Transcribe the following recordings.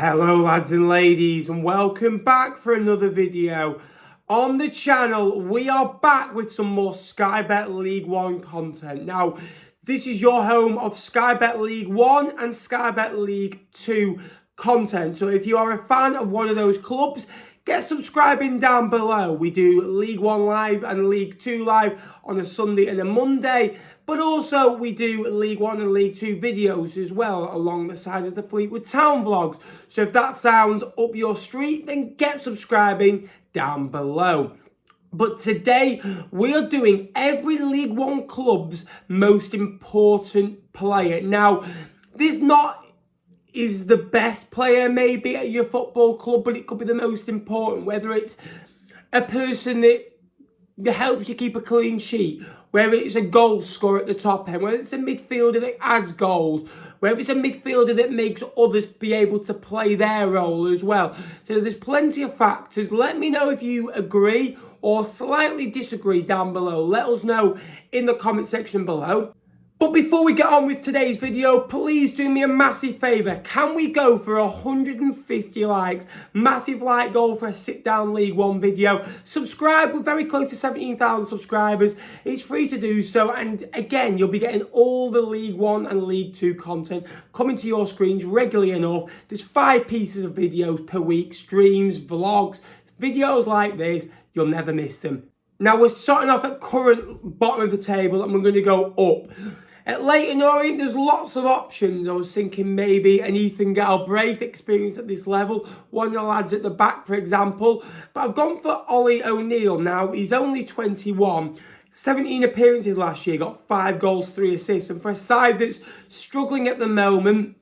Hello lads and ladies, and welcome back for another video. On the channel, we are back with some more Sky Bet League One content. Now, this is your home of Sky Bet League One and Sky Bet League Two content. So if you are a fan of one of those clubs, get subscribing down below. We do League One live and League Two live on a Sunday and a Monday. But also, we do League One and League Two videos as well, along the side of the Fleetwood Town vlogs. So if that sounds up your street, then get subscribing down below. But today, we are doing every League One club's most important player. Now, this not is the best player maybe at your football club, but it could be the most important, whether it's a person that helps you keep a clean sheet, whether it's a goal scorer at the top end, whether it's a midfielder that adds goals, whether it's a midfielder that makes others be able to play their role as well. So there's plenty of factors. Let me know if you agree or slightly disagree down below. Let us know in the comment section below. But before we get on with today's video, please do me a massive favour. Can we go for 150 likes? Massive like goal for a sit-down League One video. Subscribe, we're very close to 17,000 subscribers. It's free to do so. And again, you'll be getting all the League One and League Two content coming to your screens regularly enough. There's 5 pieces of videos per week, streams, vlogs, videos like this. You'll never miss them. Now, we're starting off at current bottom of the table and we're going to go up. At Leyton Orient, there's lots of options. I was thinking maybe an Ethan Galbraith experience at this level. One of the lads at the back, for example. But I've gone for Ollie O'Neill now. He's only 21. 17 appearances last year, got 5 goals, 3 assists. And for a side that's struggling at the moment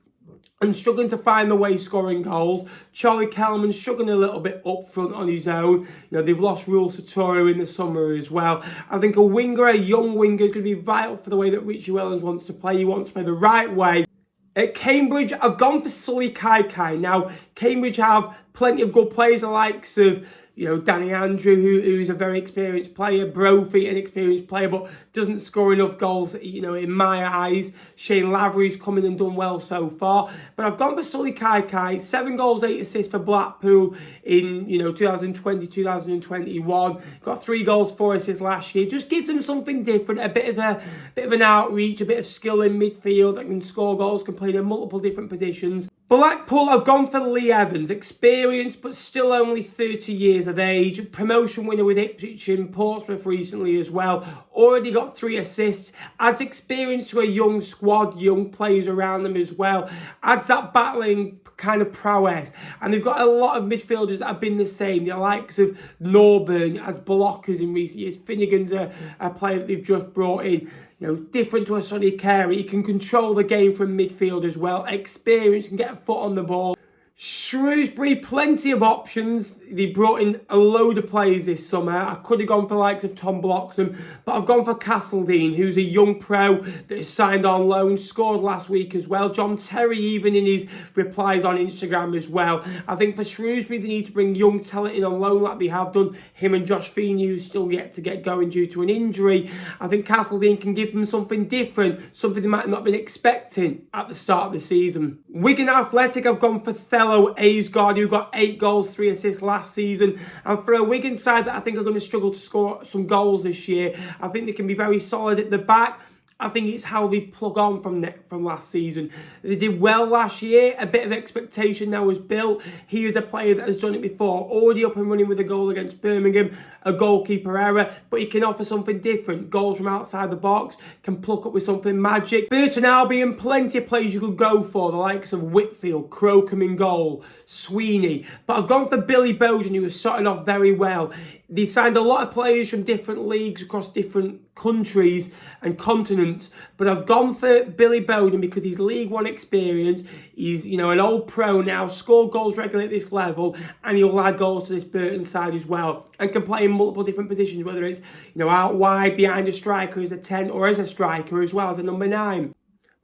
and struggling to find the way scoring goals, Charlie Kelman's struggling a little bit up front on his own. You know, they've lost Rule Satoru in the summer as well. I think a winger, a young winger, is going to be vital for the way that Richie Wellens wants to play. He wants to play the right way. At Cambridge, I've gone for Sully Kaikai. Now, Cambridge have plenty of good players, the likes of, you know, Danny Andrew, who's a very experienced player. Brophy, an experienced player, but doesn't score enough goals, you know, in my eyes. Shane Lavery's come in and done well so far. But I've gone for Sully Kaikai. 7 goals, 8 assists for Blackpool in, 2020, 2021. Got 3 goals, 4 assists last year. Just gives them something different, a bit of an outreach, a bit of skill in midfield that can score goals, can play in multiple different positions. Blackpool, I've gone for Lee Evans. Experienced, but still only 30 years of age. Promotion winner with Ipswich and Portsmouth recently as well. Already got 3 assists. Adds experience to a young squad, young players around them as well. Adds that battling kind of prowess. And they've got a lot of midfielders that have been the same. The likes of Norburn as blockers in recent years. Finnegan's a player that they've just brought in. You know, different to a Sonny Carey. He can control the game from midfield as well. Experience, can get a foot on the ball. Shrewsbury, plenty of options. They brought in a load of players this summer. I could have gone for the likes of Tom Bloxham, but I've gone for Castledine, who's a young pro that is signed on loan, scored last week as well. John Terry, even in his replies on Instagram as well. I think for Shrewsbury, they need to bring young talent in on loan like they have done. Him and Josh Feeney, who's still yet to get going due to an injury. I think Castledine can give them something different, something they might not have been expecting at the start of the season. Wigan Athletic, I've gone for Thello Aysgard, who got 8 goals, 3 assists last season. And for a Wigan side that I think are going to struggle to score some goals this year, I think they can be very solid at the back. I think it's how they plug on from last season. They did well last year. A bit of expectation now is built. He is a player that has done it before. Already up and running with a goal against Birmingham. A goalkeeper error. But he can offer something different. Goals from outside the box. Can pluck up with something magic. Burton Albion, plenty of players you could go for. The likes of Whitfield, Crocombe in goal, Sweeney. But I've gone for Billy Bowden, who was starting off very well. They've signed a lot of players from different leagues across different countries and continents, but I've gone for Billy Bowden because he's League One experience. He's, an old pro now, scored goals regularly at this level, and he'll add goals to this Burton side as well, and can play in multiple different positions, whether it's, out wide, behind a striker as a 10, or as a striker as well as a number 9.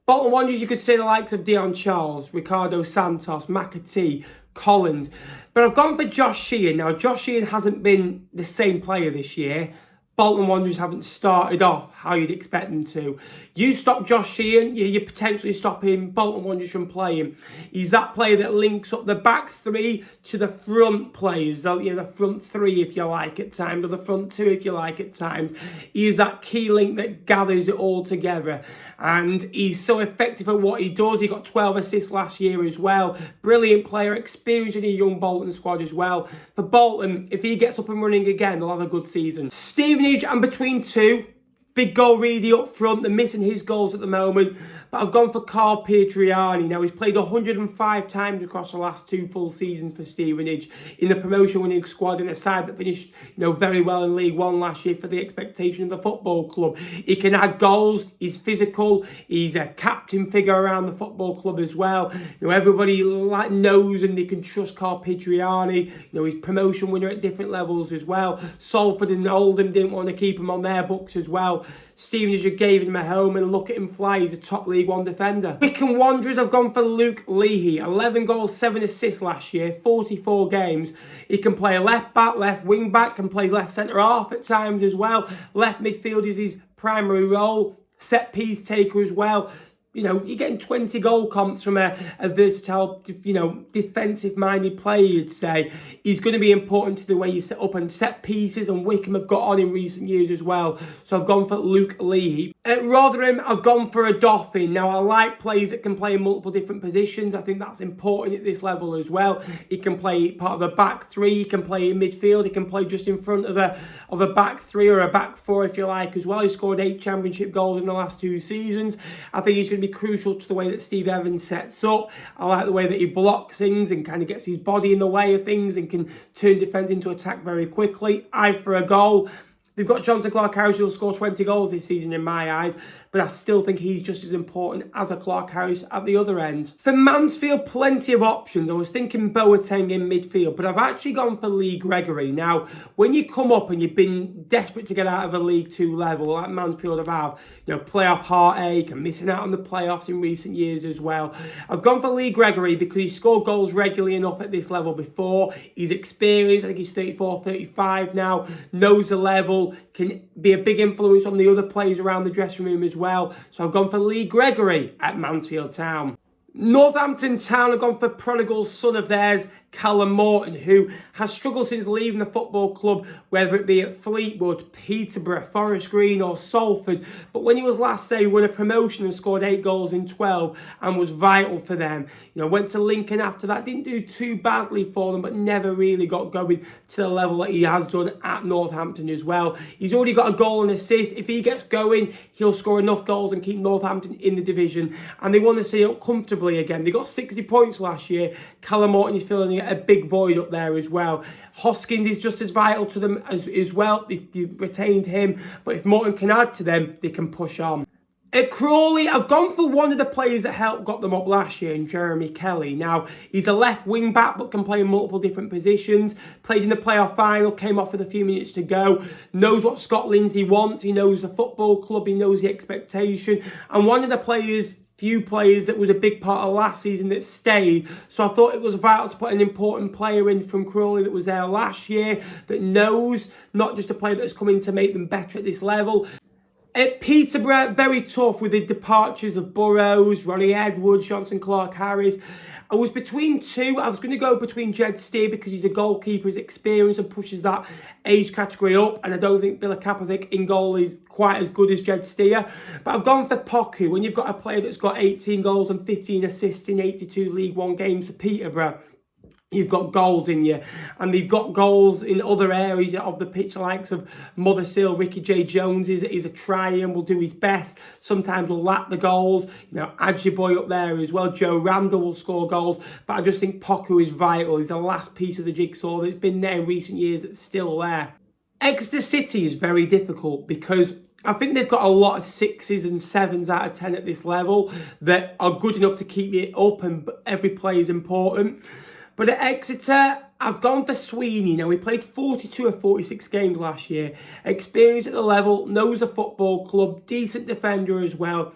Bolton Wanderers, you could say the likes of Dion Charles, Ricardo Santos, McAtee, Collins. But I've gone for Josh Sheehan. Now, Josh Sheehan hasn't been the same player this year, Bolton Wanderers haven't started off how you'd expect them to. You stop Josh Sheehan, you're potentially stopping Bolton Wanderers from playing. He's that player that links up the back three to the front players, the front three if you like at times, or the front two if you like at times. He is that key link that gathers it all together. And he's so effective at what he does. He got 12 assists last year as well. Brilliant player, experienced in a young Bolton squad as well. For Bolton, if he gets up and running again, they'll have a good season. Stevenage, I'm between two. Big goal Reedy up front. They're missing his goals at the moment. But I've gone for Carl Pietriani. Now, he's played 105 times across the last 2 full seasons for Stevenage in the promotion-winning squad, in a side that finished very well in League One last year for the expectation of the football club. He can add goals. He's physical. He's a captain figure around the football club as well. Everybody knows and they can trust Carl Pietriani. He's promotion winner at different levels as well. Salford and Oldham didn't want to keep him on their books as well. Stevenage gave him a home, and look at him fly. He's a top League One defender. Wycombe Wanderers, I've gone for Luke Leahy. 11 goals, 7 assists last year, 44 games. He can play left back, left wing back, can play left centre half at times as well. Left midfield is his primary role. Set piece taker as well. You're getting 20 goal comps from a versatile, defensive-minded player, you'd say. He's going to be important to the way you set up and set pieces, and Wycombe have got on in recent years as well. So I've gone for Luke Leahy. At Rotherham, I've gone for a Dauphin. Now, I like players that can play in multiple different positions. I think that's important at this level as well. He can play part of a back three. He can play in midfield. He can play just in front of a back three or a back four, if you like, as well. He scored 8 championship goals in the last 2 seasons. I think he's going to be crucial to the way that Steve Evans sets up. I like the way that he blocks things and kind of gets his body in the way of things and can turn defence into attack very quickly. Eye for a goal. They've got Jonathan Clark-Harris, who'll score 20 goals this season in my eyes, but I still think he's just as important as a Clark-Harris at the other end. For Mansfield, plenty of options. I was thinking Boateng in midfield, but I've actually gone for Lee Gregory. Now, when you come up and you've been desperate to get out of a League Two level, like Mansfield have, playoff heartache and missing out on the playoffs in recent years as well, I've gone for Lee Gregory because he scored goals regularly enough at this level before. He's experienced. I think he's 34, 35 now, knows the level, can be a big influence on the other players around the dressing room as well. So I've gone for Lee Gregory at Mansfield Town. Northampton Town have gone for prodigal son of theirs, Callum Morton, who has struggled since leaving the football club, whether it be at Fleetwood, Peterborough, Forest Green or Salford. But when he was last there, he won a promotion and scored 8 goals in 12 and was vital for them. Went to Lincoln after that, didn't do too badly for them, but never really got going to the level that he has done at Northampton as well. He's already got a goal and assist. If he gets going, he'll score enough goals and keep Northampton in the division. And they want to see it comfortably again. They got 60 points last year. Callum Morton is filling a big void up there as well. Hoskins is just as vital to them as well. They've retained him, but if Morton can add to them, they can push on. At Crawley, I've gone for one of the players that helped got them up last year, in Jeremy Kelly. Now, he's a left wing back, but can play in multiple different positions. Played in the playoff final, came off with a few minutes to go. Knows what Scott Lindsay wants. He knows the football club. He knows the expectation. And one of the few players that was a big part of last season that stayed. So I thought it was vital to put an important player in from Crawley that was there last year, that knows, not just a player that's coming to make them better at this level. At Peterborough, very tough with the departures of Burrows, Ronnie Edwards, Johnson Clark-Harris. I was between two. I was going to go between Jed Steer because he's a goalkeeper, he's experienced and pushes that age category up. And I don't think Bila Kapovic in goal is quite as good as Jed Steer. But I've gone for Poku. When you've got a player that's got 18 goals and 15 assists in 82 League One games for Peterborough, you've got goals in you, and they've got goals in other areas of the pitch, likes of Mothersill. Ricky J. Jones is a try and will do his best. Sometimes will lack the goals. Adjiboy up there as well. Joe Randall will score goals, but I just think Poku is vital. He's the last piece of the jigsaw that's been there in recent years that's still there. Exeter City is very difficult because I think they've got a lot of 6s and 7s out of 10 at this level that are good enough to keep it up, and every play is important. But at Exeter, I've gone for Sweeney. Now, he played 42 of 46 games last year. Experienced at the level, knows the football club, decent defender as well.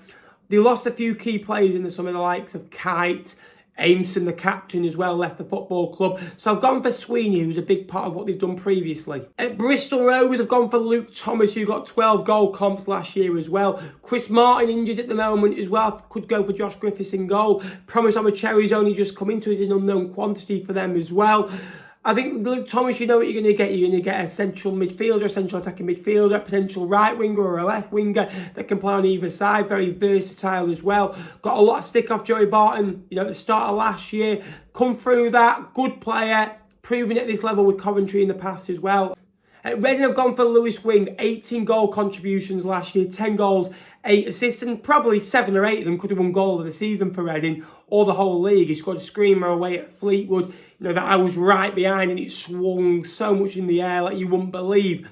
They lost a few key players in the summer, the likes of Kite, Aimson, the captain as well, left the football club. So I've gone for Sweeney, who's a big part of what they've done previously. At Bristol Rovers, I've gone for Luke Thomas, who got 12 goal comps last year as well. Chris Martin injured at the moment as well. Could go for Josh Griffiths in goal. Promise Cherry's only just come in, so he's an unknown quantity for them as well. I think Luke Thomas, you know what you're going to get. You're going to get a central midfielder, a central attacking midfielder, a potential right winger or a left winger that can play on either side. Very versatile as well. Got a lot of stick off Joey Barton, you know, at the start of last year. Come through that. Good player. Proven at this level with Coventry in the past as well. At Reading, I've gone for Lewis Wing. 18 goal contributions last year. 10 goals, 8 assists, and probably 7 or 8 of them could have won goal of the season for Reading or the whole league. He scored a screamer away at Fleetwood, you know, that I was right behind, and it swung so much in the air like you wouldn't believe.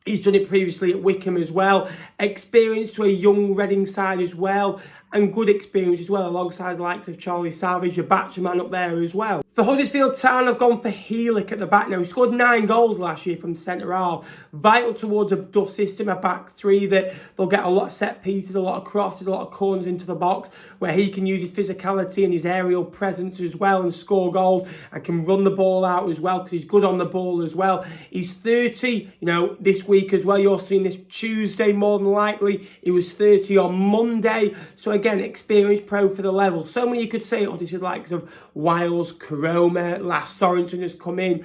He's done it previously at Wickham as well. Experience to a young Reading side as well. And good experience as well, alongside the likes of Charlie Savage, a Batcher man up there as well. For Huddersfield Town, I've gone for Heelick at the back now. He scored 9 goals last year from centre-half. Vital towards a Duff system, a back three that they'll get a lot of set pieces, a lot of crosses, a lot of corners into the box, where he can use his physicality and his aerial presence as well and score goals, and can run the ball out as well because he's good on the ball as well. He's 30, you know, this week as well. You're seeing this Tuesday more than likely. He was 30 on Monday. So again, experienced pro for the level. So many you could say, oh, this is likes of Wiles, Karoma, Lass Sorensen has come in.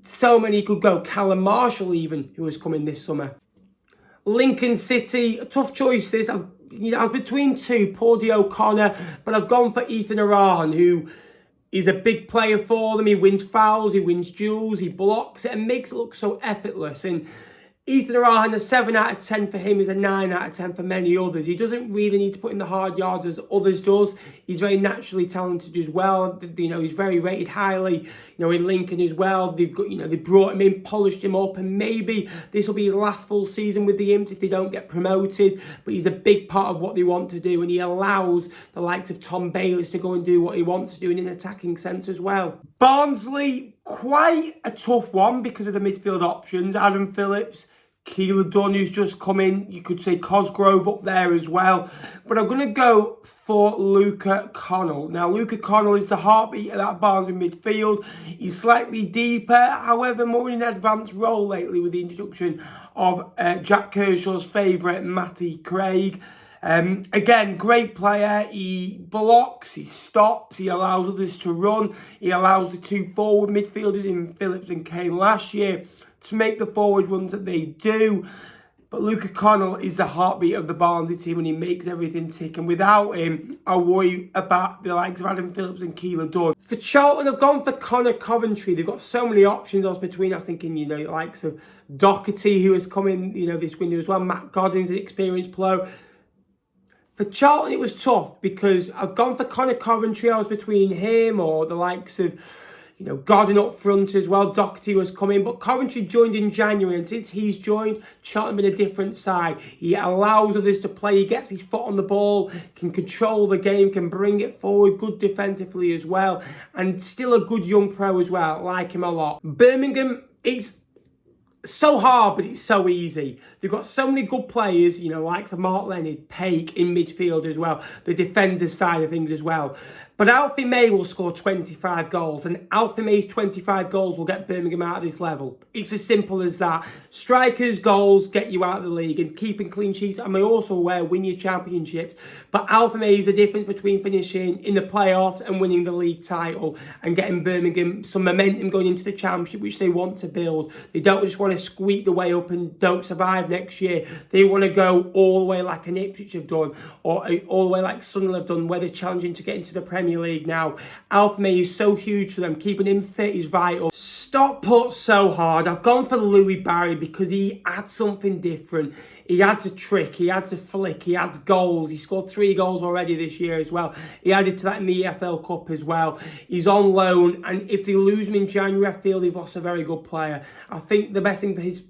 So many you could go. Callum Marshall even, who has come in this summer. Lincoln City, a tough choice this. I was between two, Paudie O'Connor, but I've gone for Ethan Arahan, who is a big player for them. He wins fouls, he wins duels, he blocks it and makes it look so effortless. And Ethan Arahan, a 7 out of 10 for him, is a 9 out of 10 for many others. He doesn't really need to put in the hard yards as others does. He's very naturally talented as well. You know, he's very rated highly, you know, in Lincoln as well. They've got, you know, they brought him in, polished him up, and maybe this will be his last full season with the Imps if they don't get promoted. But he's a big part of what they want to do, and he allows the likes of Tom Bayliss to go and do what he wants to do in an attacking sense as well. Barnsley, quite a tough one because of the midfield options. Adam Phillips, Keeler Dunn, who's just come in. You could say Cosgrove up there as well. But I'm going to go for Luca Connell. Now, Luca Connell is the heartbeat of that Barnsley midfield. He's slightly deeper, however, more in an advanced role lately with the introduction of Jack Kershaw's favourite, Matty Craig. Again, great player. He blocks, he stops, he allows others to run. He allows the two forward midfielders in Phillips and Kane last year to make the forward runs that they do. But Luca Connell is the heartbeat of the Barnsley team, and he makes everything tick. And without him, I worry about the likes of Adam Phillips and Keeler Dunn. For Charlton, I've gone for Connor Coventry. They've got so many options. I was between, I was thinking, you know, the likes of Doherty, who has come in, you know, this window as well. Matt Godden's an experienced player. For Charlton, it was tough because I've gone for Connor Coventry. I was between him or the likes of, you know, Godden up front as well. Doherty was coming, but Coventry joined in January, and since he's joined, Charlton been a different side. He allows others to play. He gets his foot on the ball, can control the game, can bring it forward, good defensively as well, and still a good young pro as well. I like him a lot. Birmingham, it's so hard, but it's so easy. They've got so many good players, you know, likes of Mark Leonard, Paik in midfield as well, the defenders side of things as well. But Alfie May will score 25 goals, and Alfie May's 25 goals will get Birmingham out of this level. It's as simple as that. Strikers' goals get you out of the league, and keeping clean sheets, I may also aware, win your championships. But Alfie May is the difference between finishing in the playoffs and winning the league title and getting Birmingham some momentum going into the championship, which they want to build. They don't just want to squeak the way up and don't survive next year. They want to go all the way like an Ipswich have done, or all the way like Sunderland have done, where they're challenging to get into the Premier League now. Alfie May is so huge for them. Keeping him fit is vital. Stockport's so hard. I've gone for Louis Barry because he adds something different. He adds a trick, he adds a flick, he adds goals. He scored 3 goals already this year as well. He added to that in the EFL Cup as well. He's on loan, and if they lose him in January, I feel they've lost a very good player. I think the best thing for his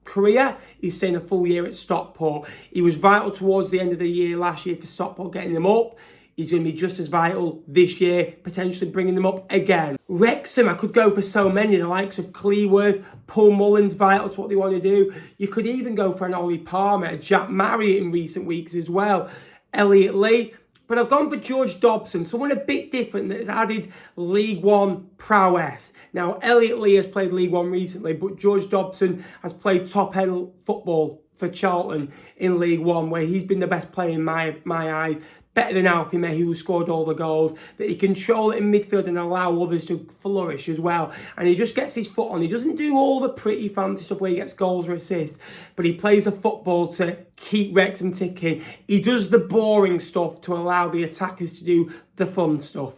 career is staying a full year at Stockport. He was vital towards the end of the year last year for Stockport, getting them up. He's going to be just as vital this year, potentially bringing them up again. Wrexham, I could go for so many. The likes of Cleworth, Paul Mullins, vital to what they want to do. You could even go for an Ollie Palmer, a Jack Marriott in recent weeks as well. Elliot Lee, But I've gone for George Dobson, someone a bit different that has added League One prowess. Now, Elliot Lee has played League One recently, but George Dobson has played top-end football for Charlton in League One, where he's been the best player in my eyes. Better than Alfie May, who scored all the goals, that he control it in midfield and allow others to flourish as well. And he just gets his foot on. He doesn't do all the pretty fancy stuff where he gets goals or assists, but he plays a football to keep Wrexham ticking. He does the boring stuff to allow the attackers to do the fun stuff.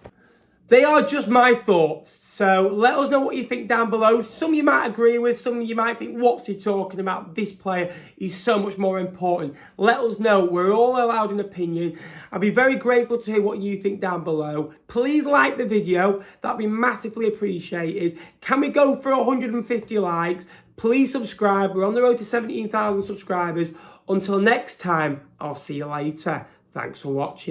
They are just my thoughts, so let us know what you think down below. Some you might agree with, some you might think, what's he talking about? This player is so much more important. Let us know. We're all allowed an opinion. I'd be very grateful to hear what you think down below. Please like the video. That'd be massively appreciated. Can we go for 150 likes? Please subscribe. We're on the road to 17,000 subscribers. Until next time, I'll see you later. Thanks for watching.